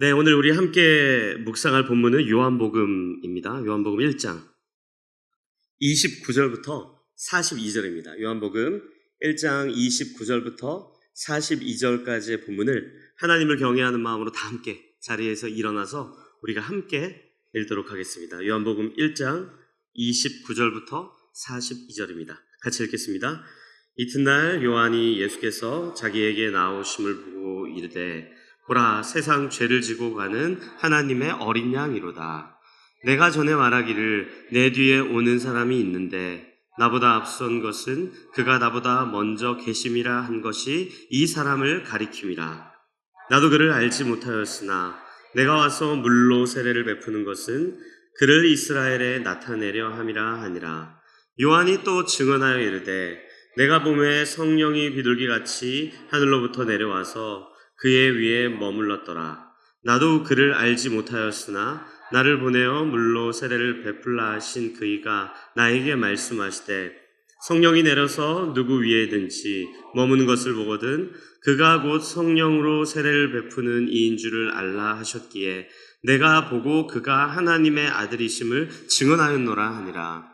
네, 오늘 우리 함께 묵상할 본문은 요한복음입니다. 요한복음 1장 29절부터 42절입니다. 요한복음 1장 29절부터 42절까지의 본문을 하나님을 경외하는 마음으로 다 함께 자리에서 일어나서 우리가 함께 읽도록 하겠습니다. 요한복음 1장 29절부터 42절입니다. 같이 읽겠습니다. 이튿날 요한이 예수께서 자기에게 나오심을 보고 이르되 보라, 세상 죄를 지고 가는 하나님의 어린 양이로다. 내가 전에 말하기를 내 뒤에 오는 사람이 있는데 나보다 앞선 것은 그가 나보다 먼저 계심이라 한 것이 이 사람을 가리킴이라. 나도 그를 알지 못하였으나 내가 와서 물로 세례를 베푸는 것은 그를 이스라엘에 나타내려 함이라 하니라. 요한이 또 증언하여 이르되 내가 보매 성령이 비둘기같이 하늘로부터 내려와서 그의 위에 머물렀더라. 나도 그를 알지 못하였으나 나를 보내어 물로 세례를 베풀라 하신 그이가 나에게 말씀하시되 성령이 내려서 누구 위에든지 머무는 것을 보거든 그가 곧 성령으로 세례를 베푸는 이인 줄을 알라 하셨기에 내가 보고 그가 하나님의 아들이심을 증언하였노라 하니라.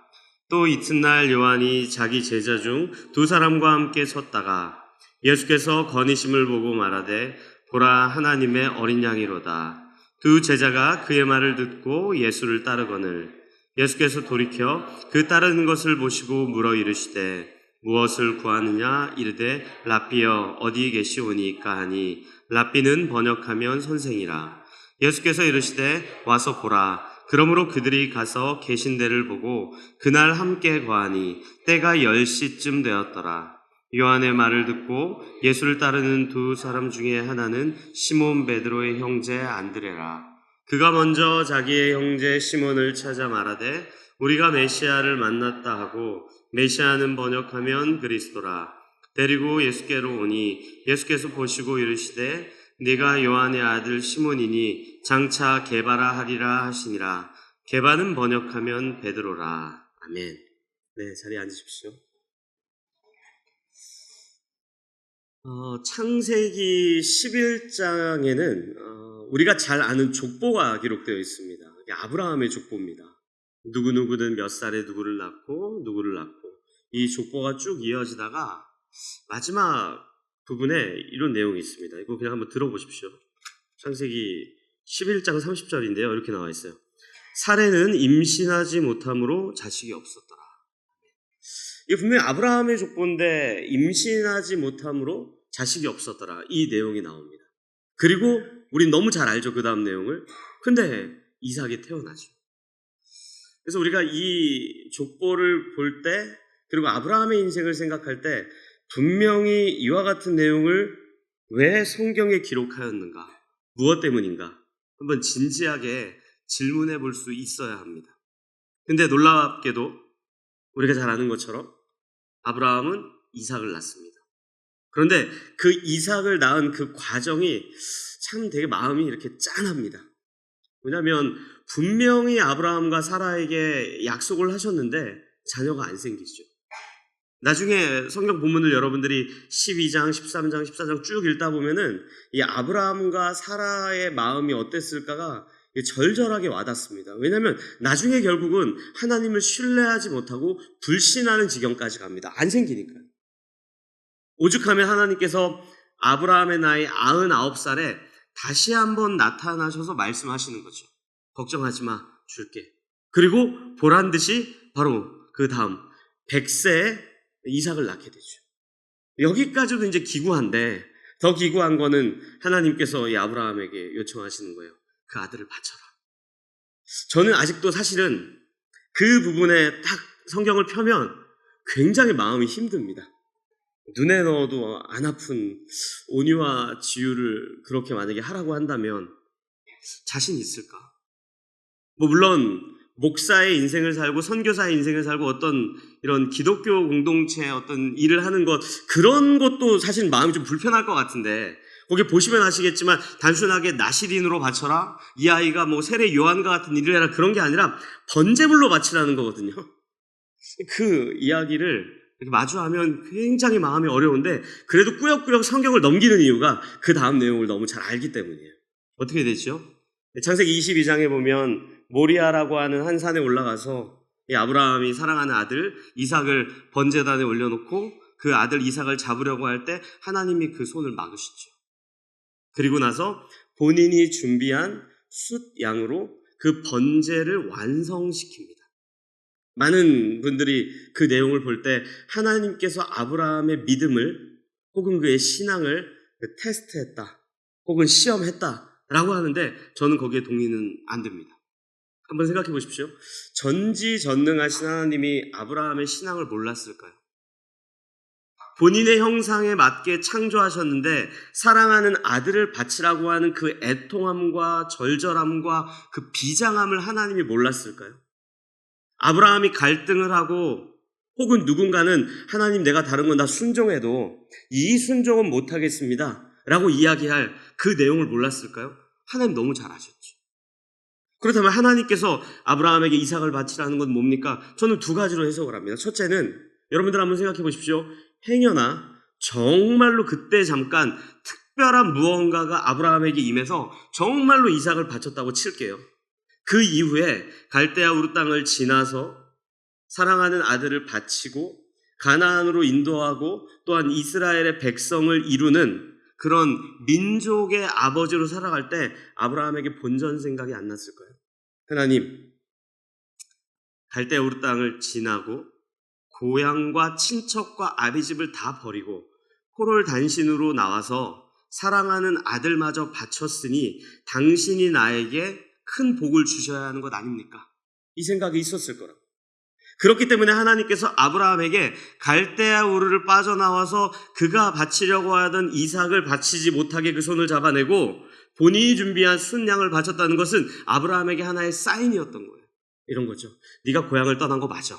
또 이튿날 요한이 자기 제자 중 두 사람과 함께 섰다가 예수께서 거니심을 보고 말하되 보라, 하나님의 어린 양이로다. 두 제자가 그의 말을 듣고 예수를 따르거늘 예수께서 돌이켜 그 따르는 것을 보시고 물어 이르시되 무엇을 구하느냐 이르되 랍비여 어디 계시오니까 하니 랍비는 번역하면 선생이라. 예수께서 이르시되 와서 보라. 그러므로 그들이 가서 계신 데를 보고 그날 함께 거하니 때가 10시쯤 되었더라. 요한의 말을 듣고 예수를 따르는 두 사람 중에 하나는 시몬 베드로의 형제 안드레라. 그가 먼저 자기의 형제 시몬을 찾아 말하되 우리가 메시아를 만났다 하고 메시아는 번역하면 그리스도라. 데리고 예수께로 오니 예수께서 보시고 이르시되 네가 요한의 아들 시몬이니 장차 게바라 하리라 하시니라. 게바는 번역하면 베드로라. 아멘. 네, 자리에 앉으십시오. 창세기 11장에는 우리가 잘 아는 족보가 기록되어 있습니다. 아브라함의 족보입니다. 누구누구는 몇 살에 누구를 낳고 누구를 낳고 이 족보가 쭉 이어지다가 마지막 부분에 이런 내용이 있습니다. 이거 그냥 한번 들어보십시오. 창세기 11장 30절인데요. 이렇게 나와 있어요. 사레는 임신하지 못함으로 자식이 없었더라. 이게 분명히 아브라함의 족보인데 임신하지 못함으로 자식이 없었더라. 이 내용이 나옵니다. 그리고 우린 너무 잘 알죠. 그 다음 내용을. 근데 이삭이 태어나죠. 그래서 우리가 이 족보를 볼 때 그리고 아브라함의 인생을 생각할 때 분명히 이와 같은 내용을 왜 성경에 기록하였는가? 무엇 때문인가? 한번 진지하게 질문해 볼 수 있어야 합니다. 근데 놀랍게도 우리가 잘 아는 것처럼 아브라함은 이삭을 낳습니다. 그런데 그 이삭을 낳은 그 과정이 참 되게 마음이 이렇게 짠합니다. 왜냐하면 분명히 아브라함과 사라에게 약속을 하셨는데 자녀가 안 생기죠. 나중에 성경 본문을 여러분들이 12장, 13장, 14장 쭉 읽다 보면은 이 아브라함과 사라의 마음이 어땠을까가 절절하게 와닿습니다. 왜냐하면 나중에 결국은 하나님을 신뢰하지 못하고 불신하는 지경까지 갑니다. 안 생기니까요. 오죽하면 하나님께서 아브라함의 나이 99살에 다시 한번 나타나셔서 말씀하시는 거죠. 걱정하지 마, 줄게. 그리고 보란 듯이 바로 그 다음 100세에 이삭을 낳게 되죠. 여기까지도 이제 기구한데 더 기구한 거는 하나님께서 이 아브라함에게 요청하시는 거예요. 그 아들을 바쳐라. 저는 아직도 사실은 그 부분에 딱 성경을 펴면 굉장히 마음이 힘듭니다. 눈에 넣어도 안 아픈 온유와 지유를 그렇게 만약에 하라고 한다면 자신 있을까? 물론 목사의 인생을 살고 선교사의 인생을 살고 어떤 이런 기독교 공동체의 어떤 일을 하는 것 그런 것도 사실 마음이 좀 불편할 것 같은데 거기 보시면 아시겠지만 단순하게 나시린으로 바쳐라 이 아이가 세례 요한과 같은 일을 해라 그런 게 아니라 번제물로 바치라는 거거든요. 그 이야기를 이렇게 마주하면 굉장히 마음이 어려운데 그래도 꾸역꾸역 성경을 넘기는 이유가 그 다음 내용을 너무 잘 알기 때문이에요. 어떻게 되죠? 창세기 22장에 보면 모리아라고 하는 한 산에 올라가서 이 아브라함이 사랑하는 아들 이삭을 번제단에 올려놓고 그 아들 이삭을 잡으려고 할 때 하나님이 그 손을 막으시죠. 그리고 나서 본인이 준비한 숫양으로 그 번제를 완성시킵니다. 많은 분들이 그 내용을 볼 때 하나님께서 아브라함의 믿음을 혹은 그의 신앙을 테스트했다 혹은 시험했다라고 하는데 저는 거기에 동의는 안 됩니다. 한번 생각해 보십시오. 전지전능하신 하나님이 아브라함의 신앙을 몰랐을까요? 본인의 형상에 맞게 창조하셨는데 사랑하는 아들을 바치라고 하는 그 애통함과 절절함과 그 비장함을 하나님이 몰랐을까요? 아브라함이 갈등을 하고 혹은 누군가는 하나님 내가 다른 건 다 순종해도 이 순종은 못하겠습니다 라고 이야기할 그 내용을 몰랐을까요? 하나님 너무 잘 아셨죠. 그렇다면 하나님께서 아브라함에게 이삭을 바치라는 건 뭡니까? 저는 두 가지로 해석을 합니다. 첫째는 여러분들 한번 생각해 보십시오. 행여나 정말로 그때 잠깐 특별한 무언가가 아브라함에게 임해서 정말로 이삭을 바쳤다고 칠게요. 그 이후에 갈대아 우르 땅을 지나서 사랑하는 아들을 바치고 가나안으로 인도하고 또한 이스라엘의 백성을 이루는 그런 민족의 아버지로 살아갈 때 아브라함에게 본전 생각이 안 났을까요? 하나님, 갈대아 우르 땅을 지나고 고향과 친척과 아비집을 다 버리고 포로를 단신으로 나와서 사랑하는 아들마저 바쳤으니 당신이 나에게 큰 복을 주셔야 하는 것 아닙니까? 이 생각이 있었을 거라고. 그렇기 때문에 하나님께서 아브라함에게 갈대아 우르를 빠져나와서 그가 바치려고 하던 이삭을 바치지 못하게 그 손을 잡아내고 본인이 준비한 순양을 바쳤다는 것은 아브라함에게 하나의 사인이었던 거예요. 이런 거죠. 네가 고향을 떠난 거 맞아.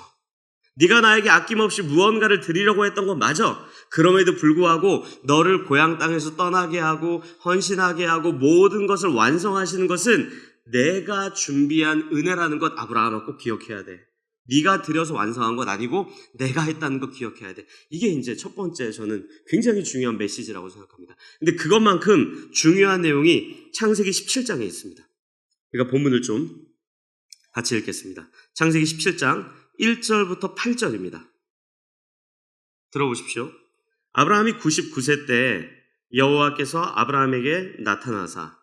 네가 나에게 아낌없이 무언가를 드리려고 했던 건 맞아. 그럼에도 불구하고 너를 고향 땅에서 떠나게 하고 헌신하게 하고 모든 것을 완성하시는 것은 내가 준비한 은혜라는 것 아브라함아 꼭 기억해야 돼. 네가 들여서 완성한 것 아니고 내가 했다는 거 기억해야 돼. 이게 이제 첫 번째 저는 굉장히 중요한 메시지라고 생각합니다. 근데 그것만큼 중요한 내용이 창세기 17장에 있습니다. 그러니까 본문을 좀 같이 읽겠습니다. 창세기 17장 1절부터 8절입니다. 들어보십시오. 아브라함이 99세 때 여호와께서 아브라함에게 나타나사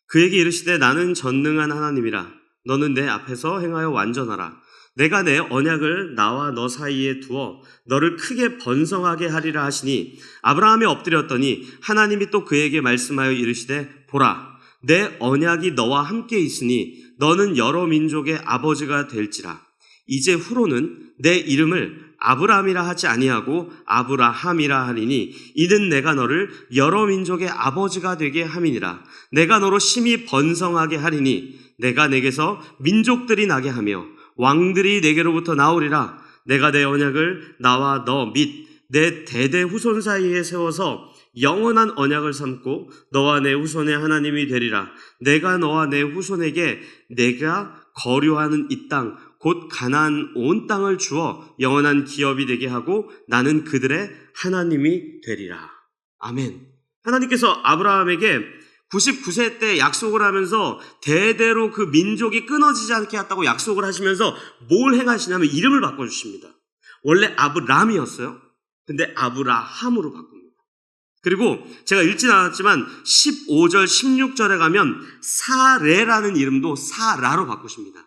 그에게 이르시되 나는 전능한 하나님이라 너는 내 앞에서 행하여 완전하라. 내가 내 언약을 나와 너 사이에 두어 너를 크게 번성하게 하리라 하시니 아브라함이 엎드렸더니 하나님이 또 그에게 말씀하여 이르시되 보라 내 언약이 너와 함께 있으니 너는 여러 민족의 아버지가 될지라. 이제 후로는 내 이름을 아브라함이라 하지 아니하고 아브라함이라 하리니 이는 내가 너를 여러 민족의 아버지가 되게 함이니라. 내가 너로 심히 번성하게 하리니 내가 내게서 민족들이 나게 하며 왕들이 내게로부터 나오리라. 내가 내 언약을 나와 너 및 내 대대 후손 사이에 세워서 영원한 언약을 삼고 너와 내 후손의 하나님이 되리라. 내가 너와 내 후손에게 내가 거류하는 이 땅 곧 가나안 온 땅을 주어 영원한 기업이 되게 하고 나는 그들의 하나님이 되리라. 아멘. 하나님께서 아브라함에게 99세 때 약속을 하면서 대대로 그 민족이 끊어지지 않게 했다고 약속을 하시면서 뭘 행하시냐면 이름을 바꿔주십니다. 원래 아브람이었어요. 근데 아브라함으로 바꿉니다. 그리고 제가 읽진 않았지만 15절 16절에 가면 사레라는 이름도 사라로 바꾸십니다.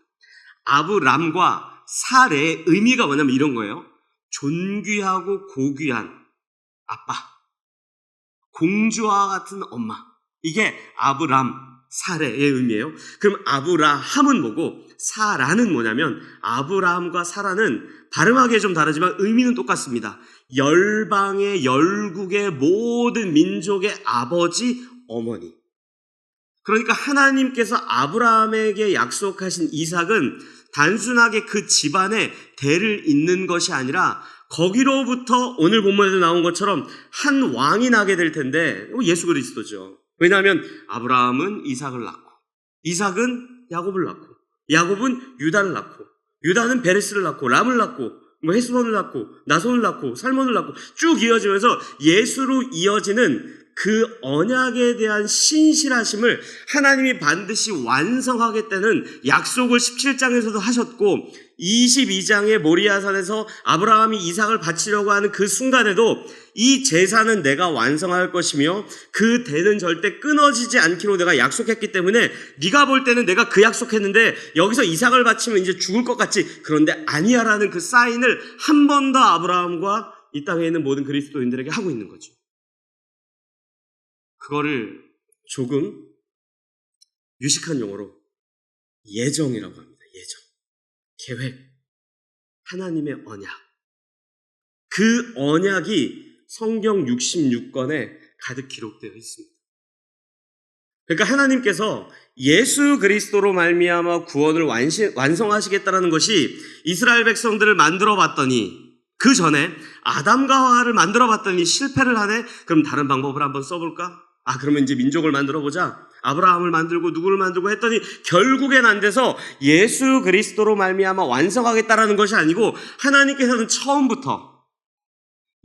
아브람과 사레의 의미가 뭐냐면 이런 거예요. 존귀하고 고귀한 아빠, 공주와 같은 엄마. 이게 아브람, 사레의 의미예요. 그럼 아브라함은 뭐고 사라는 뭐냐면 아브라함과 사라는 발음하기에 좀 다르지만 의미는 똑같습니다. 열방의 열국의 모든 민족의 아버지, 어머니. 그러니까 하나님께서 아브라함에게 약속하신 이삭은 단순하게 그 집안에 대를 잇는 것이 아니라 거기로부터 오늘 본문에도 나온 것처럼 한 왕이 나게 될 텐데 예수 그리스도죠. 왜냐하면 아브라함은 이삭을 낳고 이삭은 야곱을 낳고 야곱은 유다를 낳고 유다는 베레스를 낳고 람을 낳고 헤스론을 낳고 나손을 낳고 살몬을 낳고 쭉 이어지면서 예수로 이어지는 그 언약에 대한 신실하심을 하나님이 반드시 완성하겠다는 약속을 17장에서도 하셨고 22장의 모리아산에서 아브라함이 이삭을 바치려고 하는 그 순간에도 이 제사는 내가 완성할 것이며 그 대는 절대 끊어지지 않기로 내가 약속했기 때문에 네가 볼 때는 내가 그 약속했는데 여기서 이삭을 바치면 이제 죽을 것 같지. 그런데 아니야라는 그 사인을 한 번 더 아브라함과 이 땅에 있는 모든 그리스도인들에게 하고 있는 거죠. 그거를 조금 유식한 용어로 예정이라고 합니다. 예정. 계획. 하나님의 언약. 그 언약이 성경 66권에 가득 기록되어 있습니다. 그러니까 하나님께서 예수 그리스도로 말미암아 구원을 완성하시겠다라는 것이 이스라엘 백성들을 만들어 봤더니 그 전에 아담과 하와를 만들어 봤더니 실패를 하네? 그럼 다른 방법을 한번 써볼까? 그러면 이제 민족을 만들어 보자. 아브라함을 만들고 누구를 만들고 했더니 결국엔 안 돼서 예수 그리스도로 말미암아 완성하겠다라는 것이 아니고 하나님께서는 처음부터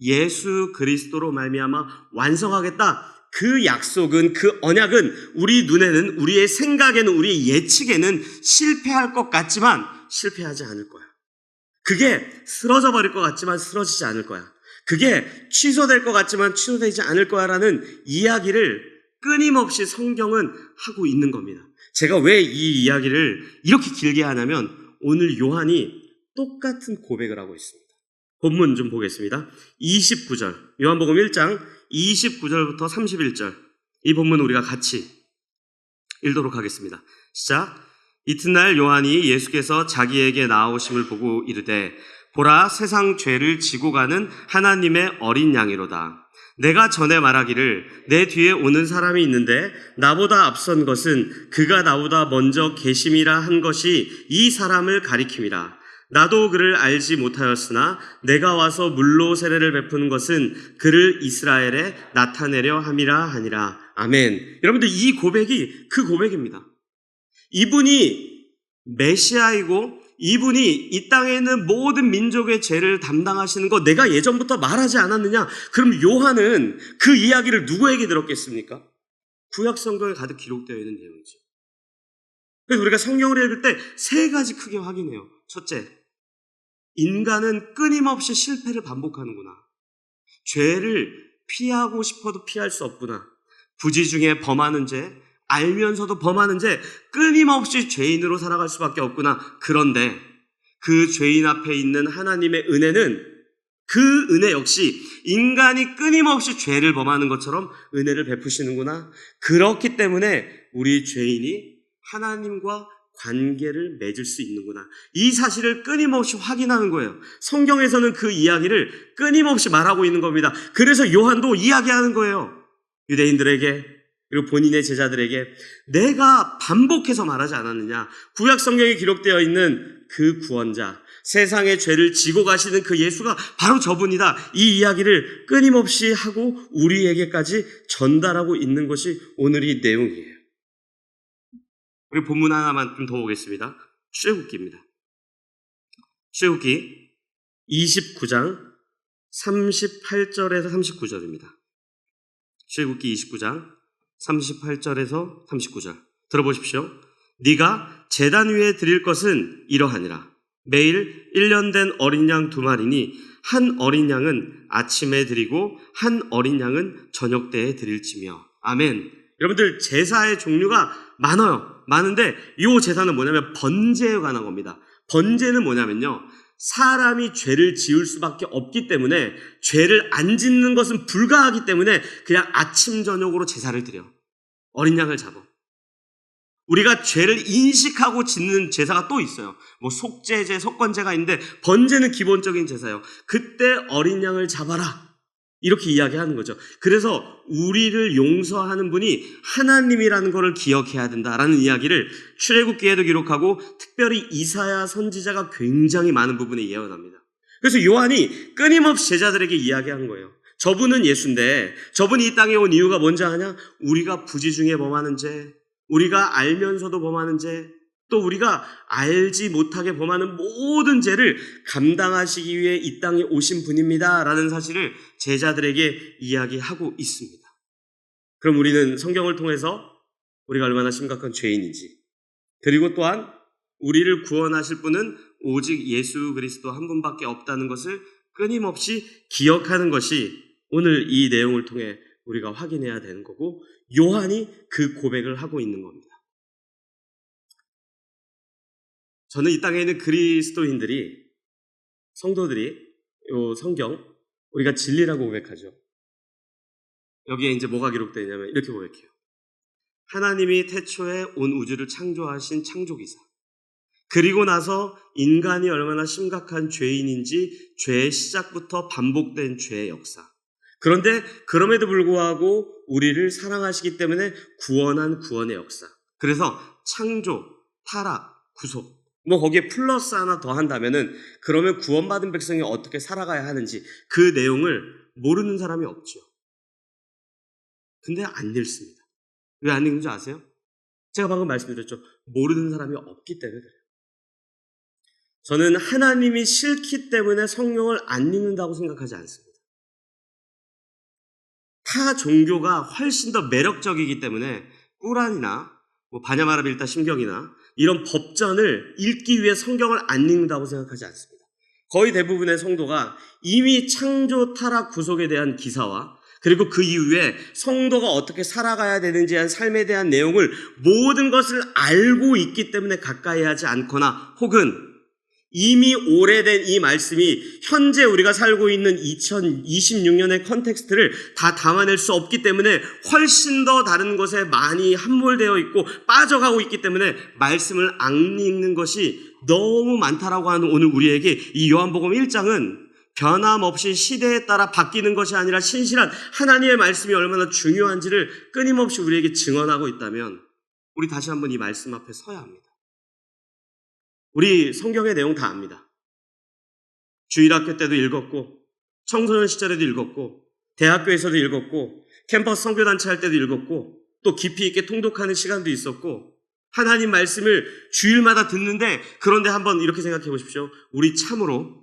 예수 그리스도로 말미암아 완성하겠다. 그 약속은, 그 언약은 우리 눈에는, 우리의 생각에는, 우리의 예측에는 실패할 것 같지만 실패하지 않을 거야. 그게 쓰러져 버릴 것 같지만 쓰러지지 않을 거야. 그게 취소될 것 같지만 취소되지 않을 거야라는 이야기를 끊임없이 성경은 하고 있는 겁니다. 제가 왜 이 이야기를 이렇게 길게 하냐면 오늘 요한이 똑같은 고백을 하고 있습니다. 본문 좀 보겠습니다. 29절, 요한복음 1장 29절부터 31절, 이 본문 우리가 같이 읽도록 하겠습니다. 시작. 이튿날 요한이 예수께서 자기에게 나아오심을 보고 이르되 보라, 세상 죄를 지고 가는 하나님의 어린 양이로다. 내가 전에 말하기를 내 뒤에 오는 사람이 있는데 나보다 앞선 것은 그가 나보다 먼저 계심이라 한 것이 이 사람을 가리킴이라. 나도 그를 알지 못하였으나 내가 와서 물로 세례를 베푸는 것은 그를 이스라엘에 나타내려 함이라 하니라. 아멘. 여러분들, 이 고백이 그 고백입니다. 이분이 메시아이고 이분이 이 땅에 있는 모든 민족의 죄를 담당하시는 거 내가 예전부터 말하지 않았느냐? 그럼 요한은 그 이야기를 누구에게 들었겠습니까? 구약 성경에 가득 기록되어 있는 내용이죠. 그래서 우리가 성경을 읽을 때 세 가지 크게 확인해요. 첫째, 인간은 끊임없이 실패를 반복하는구나. 죄를 피하고 싶어도 피할 수 없구나. 부지 중에 범하는 죄, 알면서도 범하는 죄, 끊임없이 죄인으로 살아갈 수밖에 없구나. 그런데 그 죄인 앞에 있는 하나님의 은혜는 그 은혜 역시 인간이 끊임없이 죄를 범하는 것처럼 은혜를 베푸시는구나. 그렇기 때문에 우리 죄인이 하나님과 관계를 맺을 수 있는구나. 이 사실을 끊임없이 확인하는 거예요. 성경에서는 그 이야기를 끊임없이 말하고 있는 겁니다. 그래서 요한도 이야기하는 거예요. 유대인들에게, 그리고 본인의 제자들에게 내가 반복해서 말하지 않았느냐. 구약 성경에 기록되어 있는 그 구원자, 세상의 죄를 지고 가시는 그 예수가 바로 저분이다. 이 이야기를 끊임없이 하고 우리에게까지 전달하고 있는 것이 오늘의 내용이에요. 우리 본문 하나만 좀 더 보겠습니다. 출애굽기입니다. 출애굽기 29장 38절에서 39절입니다. 출애굽기 29장 38절에서 39절 들어보십시오. 네가 제단 위에 드릴 것은 이러하니라. 매일 1년 된 어린 양 2마리니 한 어린 양은 아침에 드리고 한 어린 양은 저녁 때에 드릴지며. 아멘. 여러분들, 제사의 종류가 많은데 이 제사는 뭐냐면 번제에 관한 겁니다. 번제는 뭐냐면요, 사람이 죄를 지을 수밖에 없기 때문에 죄를 안 짓는 것은 불가하기 때문에 그냥 아침 저녁으로 제사를 드려. 어린 양을 잡아. 우리가 죄를 인식하고 짓는 제사가 또 있어요. 뭐 속죄제, 속건제가 있는데 번제는 기본적인 제사예요. 그때 어린 양을 잡아라, 이렇게 이야기하는 거죠. 그래서 우리를 용서하는 분이 하나님이라는 것을 기억해야 된다라는 이야기를 출애굽기에도 기록하고 특별히 이사야 선지자가 굉장히 많은 부분에 예언합니다. 그래서 요한이 끊임없이 제자들에게 이야기한 거예요. 저분은 예수인데 저분이 이 땅에 온 이유가 뭔지 아냐? 우리가 부지 중에 범하는 죄, 우리가 알면서도 범하는 죄, 또 우리가 알지 못하게 범하는 모든 죄를 감당하시기 위해 이 땅에 오신 분입니다 라는 사실을 제자들에게 이야기하고 있습니다. 그럼 우리는 성경을 통해서 우리가 얼마나 심각한 죄인인지, 그리고 또한 우리를 구원하실 분은 오직 예수 그리스도 한 분밖에 없다는 것을 끊임없이 기억하는 것이 오늘 이 내용을 통해 우리가 확인해야 되는 거고, 요한이 그 고백을 하고 있는 겁니다. 저는 이 땅에 있는 그리스도인들이, 성도들이 요 성경 우리가 진리라고 고백하죠. 여기에 이제 뭐가 기록되어 있냐면 이렇게 고백해요. 하나님이 태초에 온 우주를 창조하신 창조기사, 그리고 나서 인간이 얼마나 심각한 죄인인지 죄의 시작부터 반복된 죄의 역사, 그런데 그럼에도 불구하고 우리를 사랑하시기 때문에 구원한 구원의 역사, 그래서 창조, 타락, 구속, 거기에 플러스 하나 더 한다면은 그러면 구원받은 백성이 어떻게 살아가야 하는지 그 내용을 모르는 사람이 없죠. 근데 안 읽습니다. 왜 안 읽는 줄 아세요? 제가 방금 말씀드렸죠. 모르는 사람이 없기 때문에 그래요. 저는 하나님이 싫기 때문에 성경을 안 읽는다고 생각하지 않습니다. 타 종교가 훨씬 더 매력적이기 때문에 꾸란이나 바냐마라 빌타 심경이나 이런 법전을 읽기 위해 성경을 안 읽는다고 생각하지 않습니다. 거의 대부분의 성도가 이미 창조, 타락, 구속에 대한 기사와 그리고 그 이후에 성도가 어떻게 살아가야 되는지에 대한 삶에 대한 내용을 모든 것을 알고 있기 때문에 가까이 하지 않거나, 혹은 이미 오래된 이 말씀이 현재 우리가 살고 있는 2026년의 컨텍스트를 다 담아낼 수 없기 때문에 훨씬 더 다른 것에 많이 함몰되어 있고 빠져가고 있기 때문에 말씀을 안 읽는 것이 너무 많다라고 하는 오늘 우리에게 이 요한복음 1장은 변함없이 시대에 따라 바뀌는 것이 아니라 신실한 하나님의 말씀이 얼마나 중요한지를 끊임없이 우리에게 증언하고 있다면 우리 다시 한번 이 말씀 앞에 서야 합니다. 우리 성경의 내용 다 압니다. 주일학교 때도 읽었고, 청소년 시절에도 읽었고, 대학교에서도 읽었고, 캠퍼스 선교단체 할 때도 읽었고, 또 깊이 있게 통독하는 시간도 있었고, 하나님 말씀을 주일마다 듣는데, 그런데 한번 이렇게 생각해 보십시오. 우리 참으로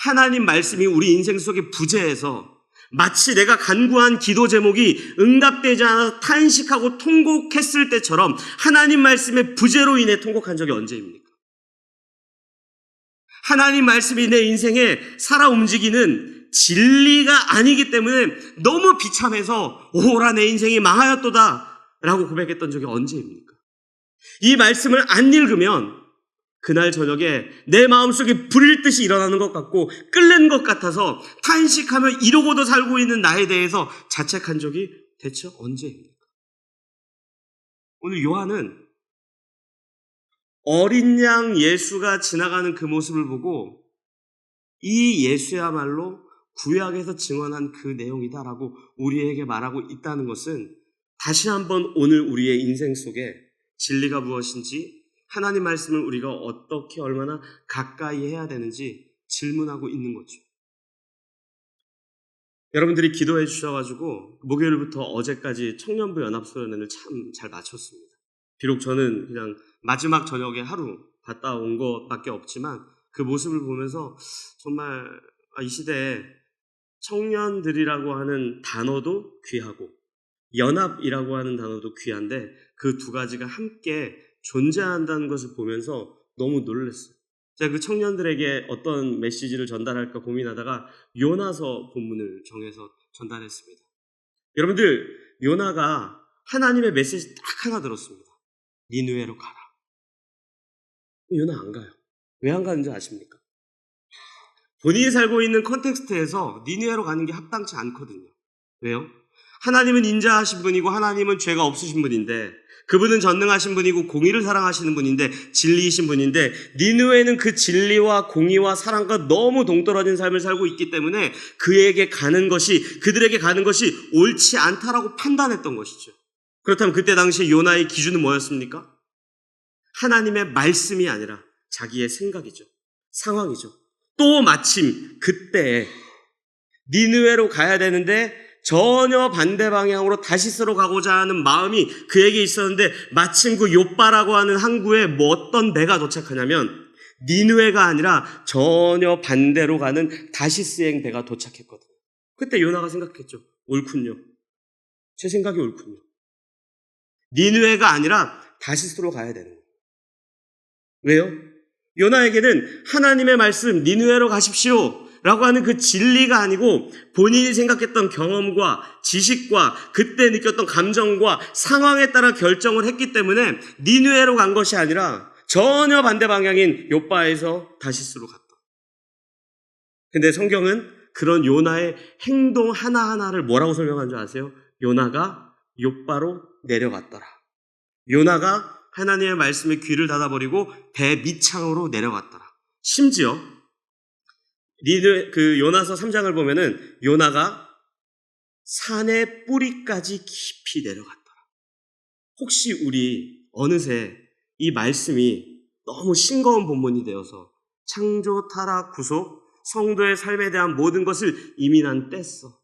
하나님 말씀이 우리 인생 속에 부재해서 마치 내가 간구한 기도 제목이 응답되지 않아서 탄식하고 통곡했을 때처럼 하나님 말씀의 부재로 인해 통곡한 적이 언제입니까? 하나님 말씀이 내 인생에 살아 움직이는 진리가 아니기 때문에 너무 비참해서 오라 내 인생이 망하였도다 라고 고백했던 적이 언제입니까? 이 말씀을 안 읽으면 그날 저녁에 내 마음속에 불일 듯이 일어나는 것 같고 끓는 것 같아서 탄식하며 이러고도 살고 있는 나에 대해서 자책한 적이 대체 언제입니까? 오늘 요한은 어린 양 예수가 지나가는 그 모습을 보고 이 예수야말로 구약에서 증언한 그 내용이다라고 우리에게 말하고 있다는 것은 다시 한번 오늘 우리의 인생 속에 진리가 무엇인지, 하나님 말씀을 우리가 어떻게 얼마나 가까이 해야 되는지 질문하고 있는 거죠. 여러분들이 기도해 주셔가지고 목요일부터 어제까지 청년부 연합소년회를 참 잘 마쳤습니다. 비록 저는 그냥 마지막 저녁에 하루 갔다 온 것밖에 없지만 그 모습을 보면서 정말 이 시대에 청년들이라고 하는 단어도 귀하고 연합이라고 하는 단어도 귀한데 그 두 가지가 함께 존재한다는 것을 보면서 너무 놀랐어요. 제가 그 청년들에게 어떤 메시지를 전달할까 고민하다가 요나서 본문을 정해서 전달했습니다. 여러분들, 요나가 하나님의 메시지 딱 하나 들었습니다. 니느웨로 가라. 요나 안 가요. 왜 안 가는지 아십니까? 본인이 살고 있는 컨텍스트에서 니느웨로 가는 게 합당치 않거든요. 왜요? 하나님은 인자하신 분이고 하나님은 죄가 없으신 분인데, 그분은 전능하신 분이고 공의를 사랑하시는 분인데, 진리이신 분인데, 니느웨는 그 진리와 공의와 사랑과 너무 동떨어진 삶을 살고 있기 때문에 그들에게 가는 것이 옳지 않다라고 판단했던 것이죠. 그렇다면 그때 당시 요나의 기준은 뭐였습니까? 하나님의 말씀이 아니라 자기의 생각이죠. 상황이죠. 또 마침 그때 니느웨로 가야 되는데 전혀 반대 방향으로 다시스로 가고자 하는 마음이 그에게 있었는데, 마침 그 욥바라고 하는 항구에 어떤 배가 도착하냐면 니느웨가 아니라 전혀 반대로 가는 다시스행 배가 도착했거든요. 그때 요나가 생각했죠. 옳군요. 제 생각이 옳군요. 니느웨가 아니라 다시스로 가야 되는 거예요. 왜요? 요나에게는 하나님의 말씀 니느웨로 가십시오 라고 하는 그 진리가 아니고 본인이 생각했던 경험과 지식과 그때 느꼈던 감정과 상황에 따라 결정을 했기 때문에 니느웨로 간 것이 아니라 전혀 반대 방향인 요빠에서 다시스로 갔다. 근데 성경은 그런 요나의 행동 하나하나를 뭐라고 설명한 줄 아세요? 요나가 요빠로 내려갔더라. 요나가 하나님의 말씀에 귀를 닫아버리고 배 밑창으로 내려갔더라. 심지어 요나서 3장을 보면은 요나가 산의 뿌리까지 깊이 내려갔더라. 혹시 우리 어느새 이 말씀이 너무 싱거운 본문이 되어서 창조, 타락, 구속, 성도의 삶에 대한 모든 것을 이미 난 뗐어.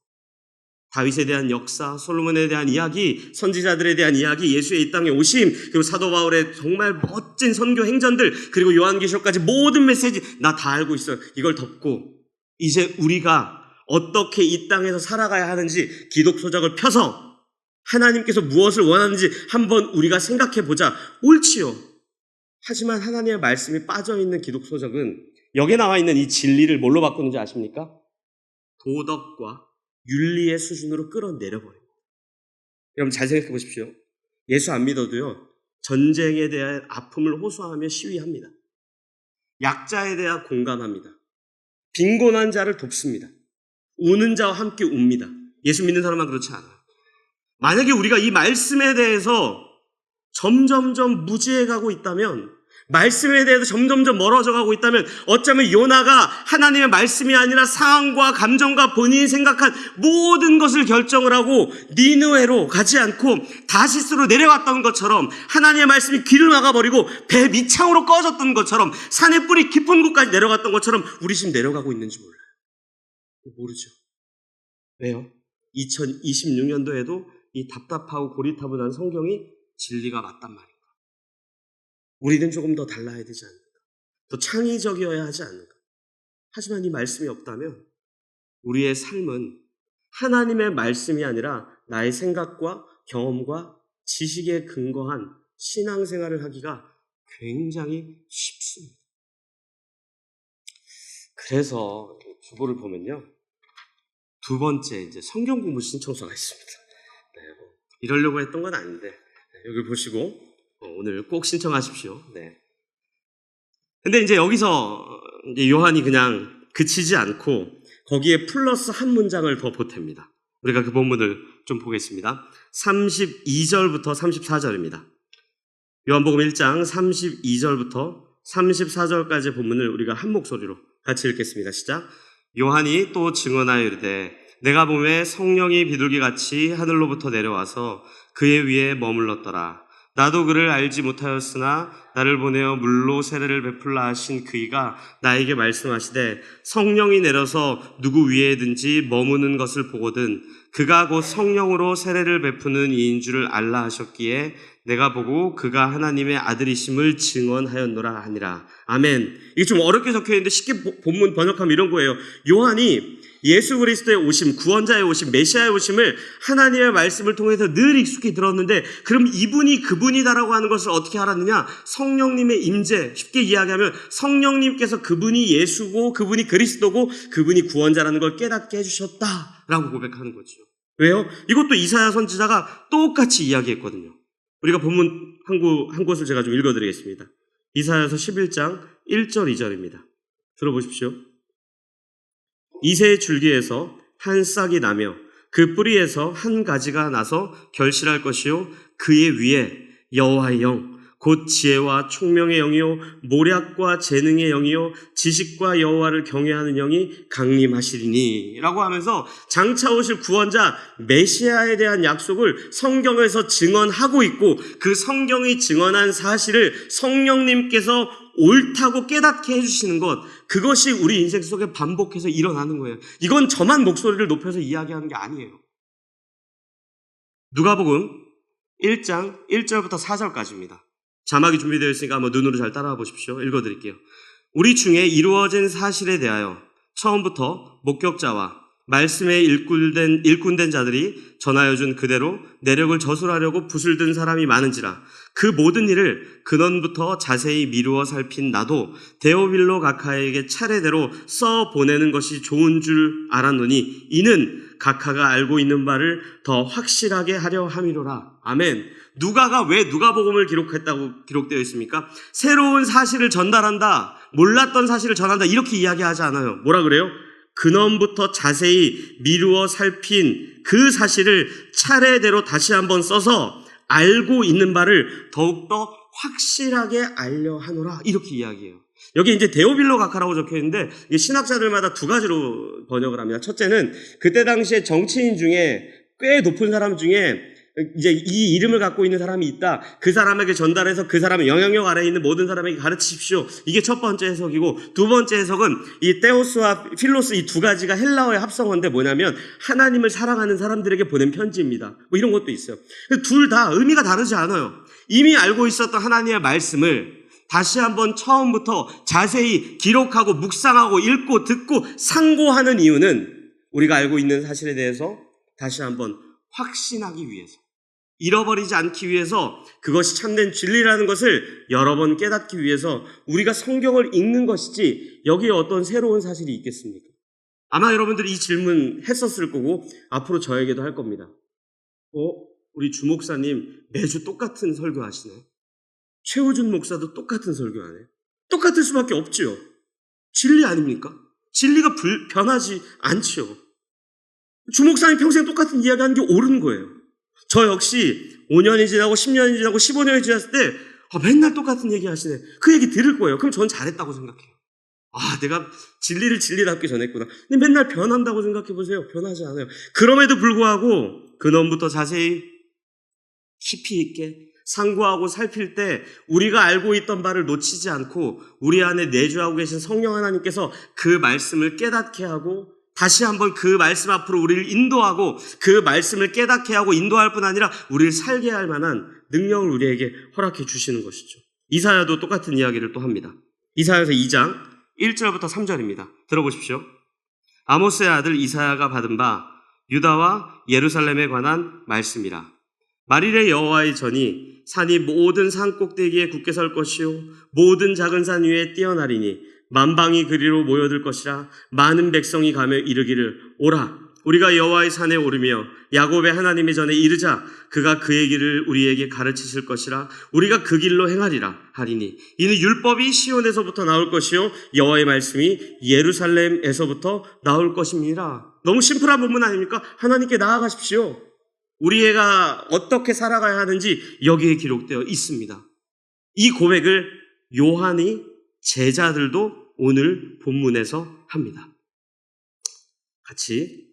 다윗에 대한 역사, 솔로몬에 대한 이야기, 선지자들에 대한 이야기, 예수의 이 땅에 오심, 그리고 사도 바울의 정말 멋진 선교 행전들, 그리고 요한계시록까지 모든 메시지 나 다 알고 있어요. 이걸 덮고 이제 우리가 어떻게 이 땅에서 살아가야 하는지 기독소적을 펴서 하나님께서 무엇을 원하는지 한번 우리가 생각해 보자. 옳지요. 하지만 하나님의 말씀이 빠져있는 기독소적은 여기에 나와 있는 이 진리를 뭘로 바꾸는지 아십니까? 도덕과 윤리의 수준으로 끌어내려버립니다. 여러분 잘 생각해 보십시오. 예수 안 믿어도요, 전쟁에 대한 아픔을 호소하며 시위합니다. 약자에 대해 공감합니다. 빈곤한 자를 돕습니다. 우는 자와 함께 웁니다. 예수 믿는 사람만 그렇지 않아요. 만약에 우리가 이 말씀에 대해서 점점점 무지해가고 있다면, 말씀에 대해서 점점점 멀어져 가고 있다면 어쩌면 요나가 하나님의 말씀이 아니라 상황과 감정과 본인이 생각한 모든 것을 결정을 하고 니느웨로 가지 않고 다시스로 내려왔던 것처럼, 하나님의 말씀이 귀를 막아버리고 배 밑창으로 꺼졌던 것처럼, 산의 뿌리 깊은 곳까지 내려갔던 것처럼 우리 지금 내려가고 있는지 몰라요. 모르죠. 왜요? 2026년도에도 이 답답하고 고리타분한 성경이 진리가 맞단 말이에요. 우리는 조금 더 달라야 되지 않는가? 더 창의적이어야 하지 않는가? 하지만 이 말씀이 없다면 우리의 삶은 하나님의 말씀이 아니라 나의 생각과 경험과 지식에 근거한 신앙생활을 하기가 굉장히 쉽습니다. 그래서 주보를 보면요, 두 번째 이제 성경 공부 신청서가 있습니다. 이러려고 했던 건 아닌데 여기 보시고 오늘 꼭 신청하십시오. 네. 근데 이제 여기서 이제 요한이 그냥 그치지 않고 거기에 플러스 한 문장을 더 보탭니다. 우리가 그 본문을 좀 보겠습니다. 32절부터 34절입니다. 요한복음 1장 32절부터 34절까지 본문을 우리가 한 목소리로 같이 읽겠습니다. 시작. 요한이 또 증언하여 이르되 내가 보매 성령이 비둘기같이 하늘로부터 내려와서 그의 위에 머물렀더라. 나도 그를 알지 못하였으나 나를 보내어 물로 세례를 베풀라 하신 그이가 나에게 말씀하시되 성령이 내려서 누구 위에든지 머무는 것을 보거든 그가 곧 성령으로 세례를 베푸는 이인 줄을 알라 하셨기에 내가 보고 그가 하나님의 아들이심을 증언하였노라 하니라. 아멘. 이게 좀 어렵게 적혀있는데 쉽게 본문 번역하면 이런 거예요. 요한이 예수 그리스도의 오심, 구원자의 오심, 메시아의 오심을 하나님의 말씀을 통해서 늘 익숙히 들었는데, 그럼 이분이 그분이다라고 하는 것을 어떻게 알았느냐? 성령님의 임재, 쉽게 이야기하면 성령님께서 그분이 예수고 그분이 그리스도고 그분이 구원자라는 걸 깨닫게 해주셨다라고 고백하는 거죠. 왜요? 이것도 이사야 선지자가 똑같이 이야기했거든요. 우리가 본문 한 곳을 제가 좀 읽어드리겠습니다. 이사야서 11장 1절 2절입니다. 들어보십시오. 이새의 줄기에서 한 싹이 나며 그 뿌리에서 한 가지가 나서 결실할 것이요 그의 위에 여호와의 영 곧 지혜와 총명의 영이요 모략과 재능의 영이요 지식과 여호와를 경외하는 영이 강림하시리니 라고 하면서 장차 오실 구원자 메시아에 대한 약속을 성경에서 증언하고 있고, 그 성경이 증언한 사실을 성령님께서 옳다고 깨닫게 해주시는 것, 그것이 우리 인생 속에 반복해서 일어나는 거예요. 이건 저만 목소리를 높여서 이야기하는 게 아니에요. 누가복음 1장 1절부터 4절까지입니다. 자막이 준비되어 있으니까 한번 눈으로 잘 따라와 보십시오. 읽어드릴게요. 우리 중에 이루어진 사실에 대하여 처음부터 목격자와 말씀에 일꾼된 자들이 전하여준 그대로 내력을 저술하려고 붓을 든 사람이 많은지라. 그 모든 일을 근원부터 자세히 미루어 살핀 나도 데오빌로 각하에게 차례대로 써 보내는 것이 좋은 줄 알았노니 이는 각하가 알고 있는 바를 더 확실하게 하려 함이로라. 아멘. 누가가 왜 누가복음을 기록되어 있습니까? 새로운 사실을 전달한다, 몰랐던 사실을 전한다, 이렇게 이야기하지 않아요. 뭐라 그래요? 근원부터 자세히 미루어 살핀 그 사실을 차례대로 다시 한번 써서 알고 있는 바를 더욱더 확실하게 알려 하노라, 이렇게 이야기해요. 여기 이제 데오빌로 각하라고 적혀 있는데 이게 신학자들마다 두 가지로 번역을 합니다. 첫째는 그때 당시에 정치인 중에 꽤 높은 사람 중에 이제 이 이름을 갖고 있는 사람이 있다. 그 사람에게 전달해서 그 사람의 영향력 아래에 있는 모든 사람에게 가르치십시오. 이게 첫 번째 해석이고, 두 번째 해석은 이 테오스와 필로스 이 두 가지가 헬라어의 합성어인데 뭐냐면 하나님을 사랑하는 사람들에게 보낸 편지입니다. 뭐 이런 것도 있어요. 둘 다 의미가 다르지 않아요. 이미 알고 있었던 하나님의 말씀을 다시 한번 처음부터 자세히 기록하고 묵상하고 읽고 듣고 상고하는 이유는 우리가 알고 있는 사실에 대해서 다시 한번 확신하기 위해서, 잃어버리지 않기 위해서, 그것이 참된 진리라는 것을 여러 번 깨닫기 위해서 우리가 성경을 읽는 것이지 여기에 어떤 새로운 사실이 있겠습니까? 아마 여러분들이 이 질문 했었을 거고 앞으로 저에게도 할 겁니다. 우리 주 목사님 매주 똑같은 설교 하시네. 최우준 목사도 똑같은 설교하네. 똑같을 수밖에 없지요. 진리 아닙니까? 진리가 변하지 않지요. 주 목사님 평생 똑같은 이야기하는 게 옳은 거예요. 저 역시 5년이 지나고 10년이 지나고 15년이 지났을 때 맨날 똑같은 얘기 하시네. 그 얘기 들을 거예요. 그럼 전 잘했다고 생각해요. 내가 진리를 진리답게 전했구나. 근데 맨날 변한다고 생각해 보세요. 변하지 않아요. 그럼에도 불구하고 근원부터 자세히 깊이 있게 상고하고 살필 때 우리가 알고 있던 바를 놓치지 않고 우리 안에 내주하고 계신 성령 하나님께서 그 말씀을 깨닫게 하고 다시 한번 그 말씀 앞으로 우리를 인도하고 그 말씀을 깨닫게 하고 인도할 뿐 아니라 우리를 살게 할 만한 능력을 우리에게 허락해 주시는 것이죠. 이사야도 똑같은 이야기를 또 합니다. 이사야서 2장 1절부터 3절입니다. 들어보십시오. 아모스의 아들 이사야가 받은 바 유다와 예루살렘에 관한 말씀이라. 만일의 여호와의 전이 산이 모든 산 꼭대기에 굳게 설 것이요 모든 작은 산 위에 뛰어나리니 만방이 그리로 모여들 것이라. 많은 백성이 가며 이르기를 오라 우리가 여호와의 산에 오르며 야곱의 하나님의 전에 이르자. 그가 그의 길을 우리에게 가르치실 것이라. 우리가 그 길로 행하리라 하리니 이는 율법이 시온에서부터 나올 것이요 여호와의 말씀이 예루살렘에서부터 나올 것입니다. 너무 심플한 본문 아닙니까? 하나님께 나아가십시오. 우리가 어떻게 살아가야 하는지 여기에 기록되어 있습니다. 이 고백을 요한이 제자들도 오늘 본문에서 합니다. 같이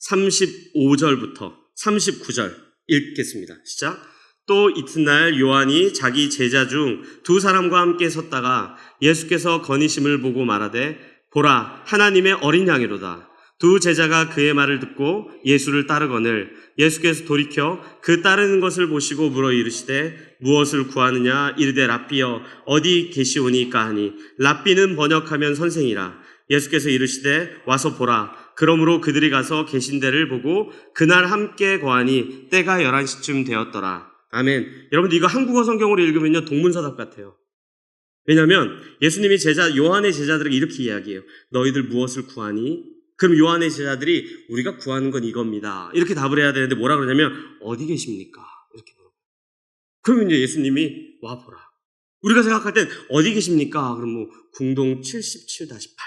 35절부터 39절 읽겠습니다. 시작. 또 이튿날 요한이 자기 제자 중 두 사람과 함께 섰다가 예수께서 거니심을 보고 말하되 보라 하나님의 어린 양이로다. 두 제자가 그의 말을 듣고 예수를 따르거늘 예수께서 돌이켜 그 따르는 것을 보시고 물어 이르시되 무엇을 구하느냐 이르되 랍비여 어디 계시오니까 하니 랍비는 번역하면 선생이라. 예수께서 이르시되 와서 보라. 그러므로 그들이 가서 계신 데를 보고 그날 함께 거하니 때가 11시쯤 되었더라. 아멘. 여러분들 이거 한국어 성경으로 읽으면요 동문서답 같아요. 왜냐하면 예수님이 요한의 제자들에게 이렇게 이야기해요. 너희들 무엇을 구하니? 그럼 요한의 제자들이 우리가 구하는 건 이겁니다. 이렇게 답을 해야 되는데 뭐라 그러냐면 어디 계십니까? 이렇게 물어봐요. 그러면 이제 예수님이 와보라. 우리가 생각할 땐 어디 계십니까? 그럼 뭐 궁동 77-8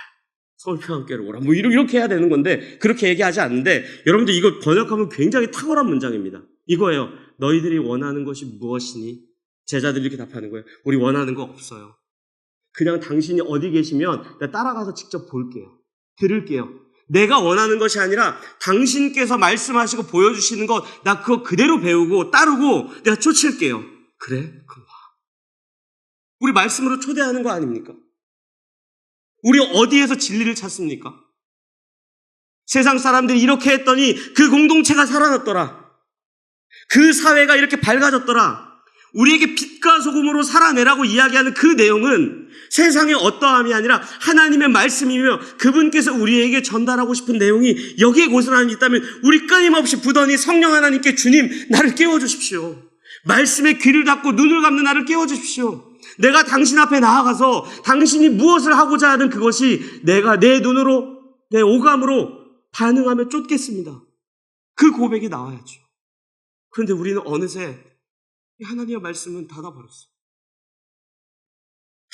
서울평안교회로 오라. 뭐 이렇게 해야 되는 건데 그렇게 얘기하지 않는데 여러분들 이거 번역하면 굉장히 탁월한 문장입니다. 이거예요. 너희들이 원하는 것이 무엇이니? 제자들이 이렇게 답하는 거예요. 우리 원하는 거 없어요. 그냥 당신이 어디 계시면 내가 따라가서 직접 볼게요. 들을게요. 내가 원하는 것이 아니라 당신께서 말씀하시고 보여주시는 것 나 그거 그대로 배우고 따르고 내가 쫓을게요. 그래? 그럼 와. 우리 말씀으로 초대하는 거 아닙니까? 우리 어디에서 진리를 찾습니까? 세상 사람들이 이렇게 했더니 그 공동체가 살아났더라. 그 사회가 이렇게 밝아졌더라. 우리에게 빛과 소금으로 살아내라고 이야기하는 그 내용은 세상의 어떠함이 아니라 하나님의 말씀이며 그분께서 우리에게 전달하고 싶은 내용이 여기에 고스란히 있다면 우리 끊임없이 부더니 성령 하나님께 주님 나를 깨워주십시오. 말씀에 귀를 닫고 눈을 감는 나를 깨워주십시오. 내가 당신 앞에 나아가서 당신이 무엇을 하고자 하는 그것이 내가 내 눈으로 내 오감으로 반응하며 쫓겠습니다. 그 고백이 나와야죠. 그런데 우리는 어느새 하나님의 말씀은 닫아버렸어요.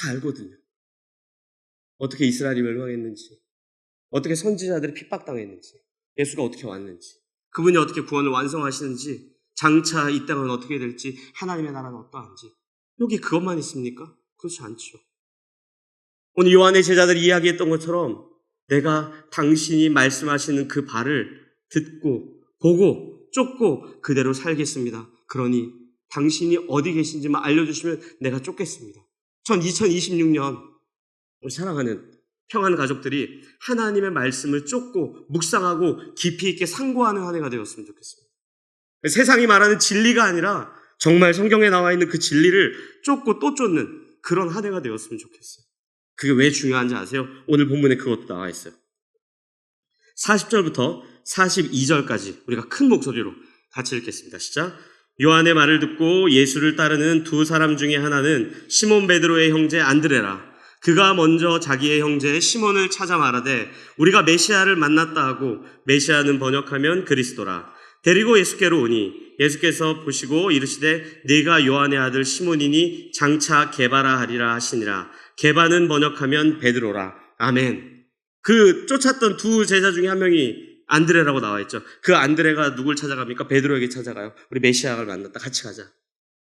다 알거든요. 어떻게 이스라엘이 멸망했는지, 어떻게 선지자들이 핍박당했는지, 예수가 어떻게 왔는지, 그분이 어떻게 구원을 완성하시는지, 장차 이 땅은 어떻게 될지, 하나님의 나라는 어떠한지. 여기 그것만 있습니까? 그렇지 않죠. 오늘 요한의 제자들이 이야기했던 것처럼 내가 당신이 말씀하시는 그 바를 듣고 보고 쫓고 그대로 살겠습니다. 그러니 당신이 어디 계신지만 알려주시면 내가 쫓겠습니다. 전 2026년 우리 사랑하는 평안 가족들이 하나님의 말씀을 쫓고 묵상하고 깊이 있게 상고하는 한 해가 되었으면 좋겠습니다. 세상이 말하는 진리가 아니라 정말 성경에 나와 있는 그 진리를 쫓고 또 쫓는 그런 한 해가 되었으면 좋겠어요. 그게 왜 중요한지 아세요? 오늘 본문에 그것도 나와 있어요. 40절부터 42절까지 우리가 큰 목소리로 같이 읽겠습니다. 시작. 요한의 말을 듣고 예수를 따르는 두 사람 중에 하나는 시몬 베드로의 형제 안드레라. 그가 먼저 자기의 형제 시몬을 찾아 말하되 우리가 메시아를 만났다 하고 메시아는 번역하면 그리스도라. 데리고 예수께로 오니 예수께서 보시고 이르시되 네가 요한의 아들 시몬이니 장차 게바라 하리라 하시니라. 게바는 번역하면 베드로라. 아멘. 그 쫓았던 두 제자 중에 한 명이 안드레라고 나와 있죠. 그 안드레가 누굴 찾아갑니까? 베드로에게 찾아가요. 우리 메시아를 만났다. 같이 가자.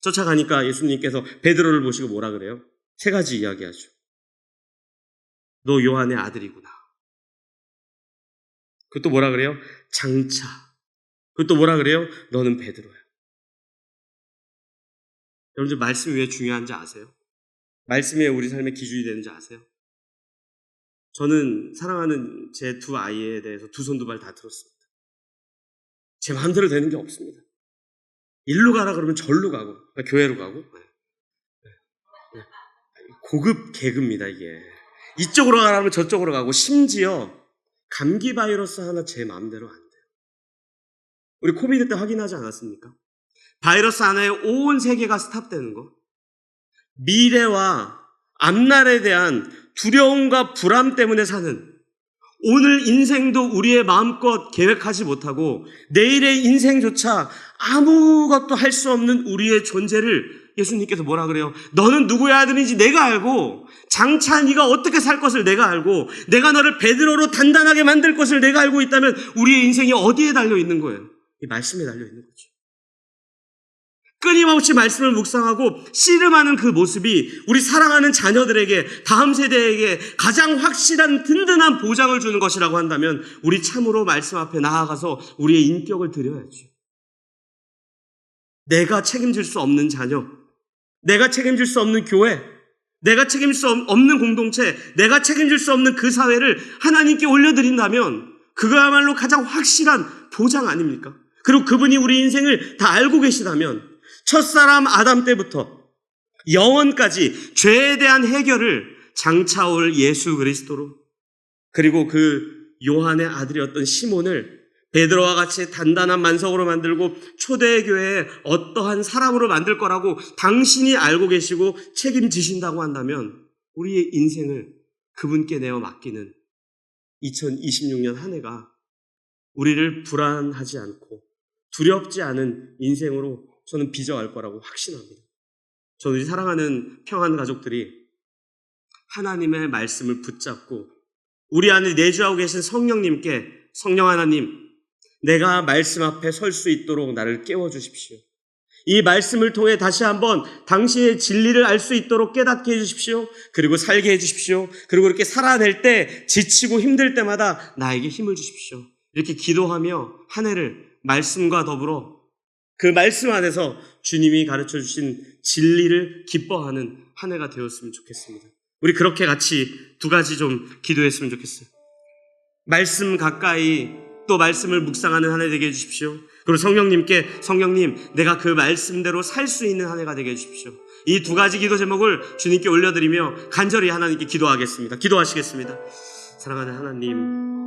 쫓아가니까 예수님께서 베드로를 보시고 뭐라 그래요? 세 가지 이야기하죠. 너 요한의 아들이구나. 그것도 뭐라 그래요? 장차. 그것도 뭐라 그래요? 너는 베드로야. 여러분들 말씀이 왜 중요한지 아세요? 말씀이 왜 우리 삶의 기준이 되는지 아세요? 저는 사랑하는 제 두 아이에 대해서 두 손 두 발 다 들었습니다. 제 마음대로 되는 게 없습니다. 일로 가라 그러면 절로 가고 교회로 가고 고급 개그입니다 이게. 이쪽으로 가라 하면 저쪽으로 가고 심지어 감기 바이러스 하나 제 마음대로 안 돼요. 우리 코비드 때 확인하지 않았습니까? 바이러스 하나에 온 세계가 스탑되는 거. 미래와 앞날에 대한 두려움과 불안 때문에 사는 오늘 인생도 우리의 마음껏 계획하지 못하고 내일의 인생조차 아무것도 할 수 없는 우리의 존재를 예수님께서 뭐라 그래요? 너는 누구의 아들인지 내가 알고 장차 네가 어떻게 살 것을 내가 알고 내가 너를 베드로로 단단하게 만들 것을 내가 알고 있다면 우리의 인생이 어디에 달려있는 거예요? 이 말씀에 달려있는 거죠. 끊임없이 말씀을 묵상하고 씨름하는 그 모습이 우리 사랑하는 자녀들에게 다음 세대에게 가장 확실한 든든한 보장을 주는 것이라고 한다면 우리 참으로 말씀 앞에 나아가서 우리의 인격을 드려야죠. 내가 책임질 수 없는 자녀, 내가 책임질 수 없는 교회, 내가 책임질 수 없는 공동체, 내가 책임질 수 없는 그 사회를 하나님께 올려드린다면 그거야말로 가장 확실한 보장 아닙니까? 그리고 그분이 우리 인생을 다 알고 계시다면 첫사람 아담 때부터 영원까지 죄에 대한 해결을 장차 올 예수 그리스도로 그리고 그 요한의 아들이었던 시몬을 베드로와 같이 단단한 만성으로 만들고 초대교회에 어떠한 사람으로 만들 거라고 당신이 알고 계시고 책임지신다고 한다면 우리의 인생을 그분께 내어 맡기는 2026년 한 해가 우리를 불안하지 않고 두렵지 않은 인생으로 저는 빚어갈 거라고 확신합니다. 저는 사랑하는 평안 가족들이 하나님의 말씀을 붙잡고 우리 안에 내주하고 계신 성령님께 성령 하나님, 내가 말씀 앞에 설 수 있도록 나를 깨워주십시오. 이 말씀을 통해 다시 한번 당신의 진리를 알 수 있도록 깨닫게 해주십시오. 그리고 살게 해주십시오. 그리고 이렇게 살아낼 때 지치고 힘들 때마다 나에게 힘을 주십시오. 이렇게 기도하며 한 해를 말씀과 더불어 그 말씀 안에서 주님이 가르쳐 주신 진리를 기뻐하는 한 해가 되었으면 좋겠습니다. 우리 그렇게 같이 두 가지 좀 기도했으면 좋겠어요. 말씀 가까이 또 말씀을 묵상하는 한 해 되게 해주십시오. 그리고 성령님 내가 그 말씀대로 살 수 있는 한 해가 되게 해주십시오. 이 두 가지 기도 제목을 주님께 올려드리며 간절히 하나님께 기도하겠습니다. 기도하시겠습니다. 사랑하는 하나님,